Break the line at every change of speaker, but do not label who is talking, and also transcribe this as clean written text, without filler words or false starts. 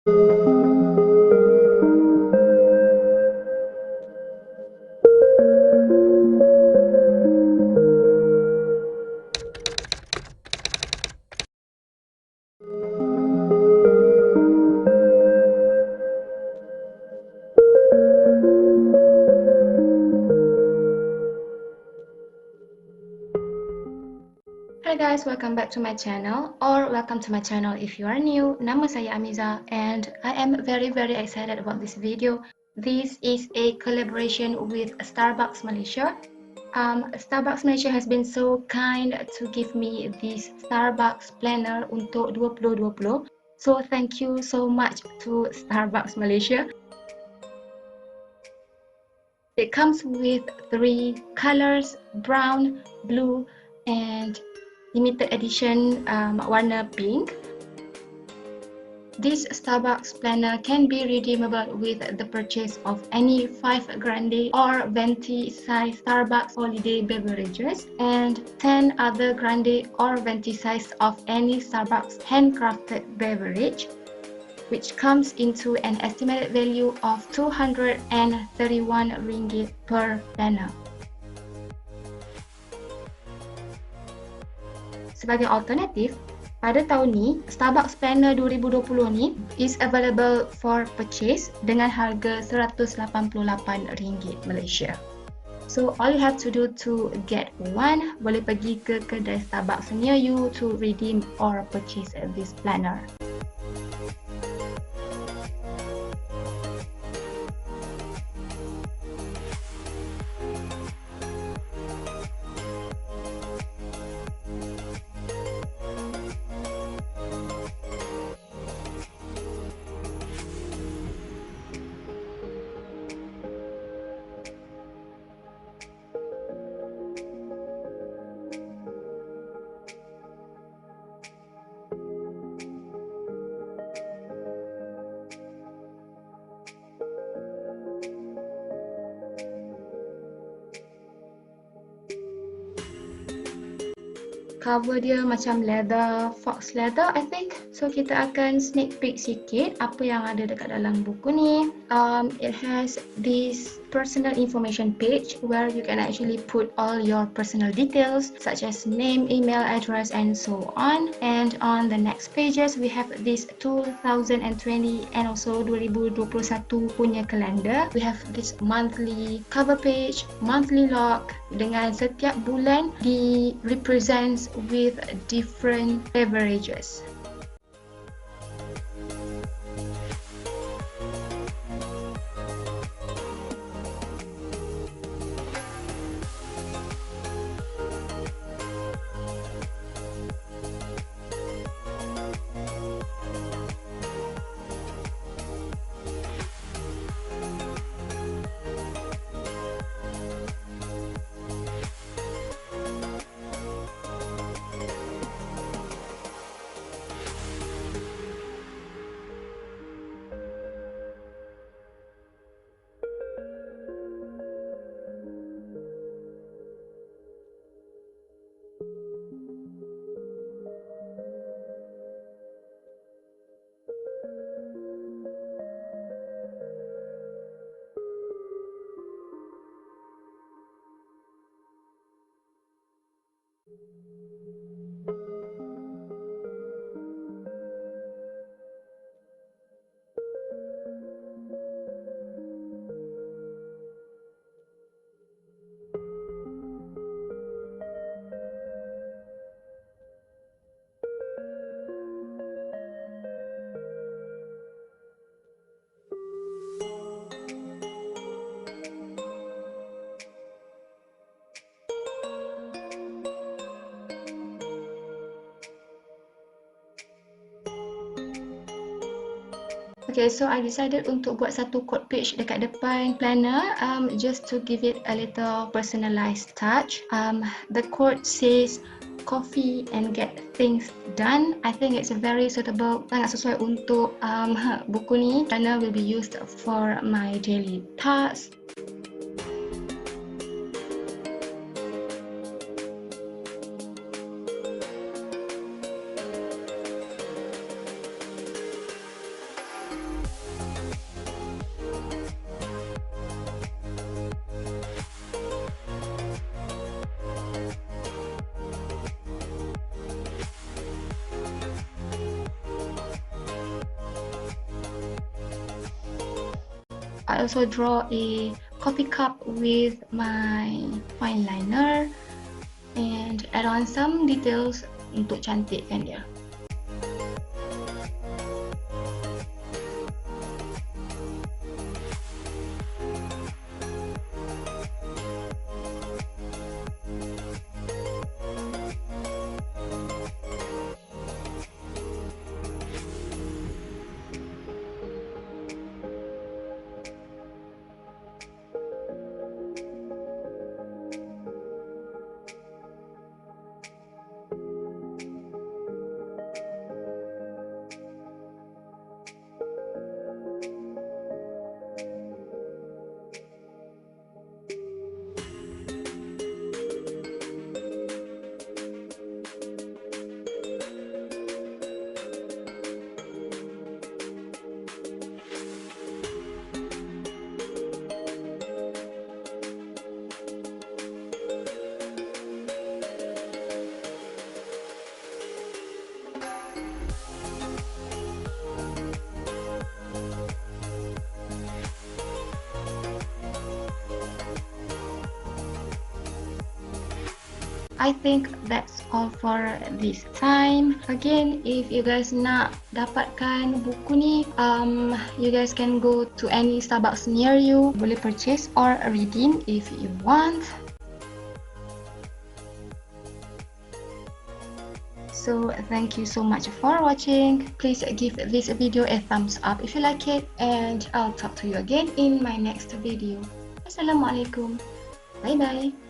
Hi guys, welcome back to my channel, or welcome to my channel if you are new. Nama saya Amiza and I am very excited about this video. This is a collaboration with Starbucks Malaysia. Starbucks Malaysia has been so kind to give me this Starbucks planner untuk 2020. So thank you so much to Starbucks Malaysia. It comes with 3 colors: brown, blue and limited edition warna pink. This Starbucks planner can be redeemable with the purchase of any 5 Grande or Venti-sized Starbucks Holiday Beverages and 10 other Grande or Venti-sized of any Starbucks handcrafted beverage, which comes into an estimated value of RM231 per planner. Sebagai alternatif, pada tahun ni, Starbucks Planner 2020 ni is available for purchase dengan harga RM188 Malaysia. So all you have to do to get one, boleh pergi ke kedai Starbucks near you to redeem or purchase this planner. Cover dia macam leather, fox leather I think. So kita akan sneak peek sikit apa yang ada dekat dalam buku ni. It has this personal information page where you can actually put all your personal details such as name, email address and so on. And on the next pages we have this 2020 and also 2021 punya kalender. We have this monthly cover page, monthly log dengan setiap bulan di represents with different beverages. Okay, so I decided untuk buat satu quote page dekat depan planner just to give it a little personalized touch. The quote says, "Coffee and get things done." I think it's very suitable, sangat sesuai untuk buku ni. Planner will be used for my daily tasks. I also draw a coffee cup with my fine liner and add on some details untuk cantikkan dia. I think that's all for this time. Again, if you guys nak dapatkan buku ni, you guys can go to any Starbucks near you. Boleh purchase or redeem if you want. So thank you so much for watching. Please give this video a thumbs up if you like it, and I'll talk to you again in my next video. Assalamualaikum. Bye bye.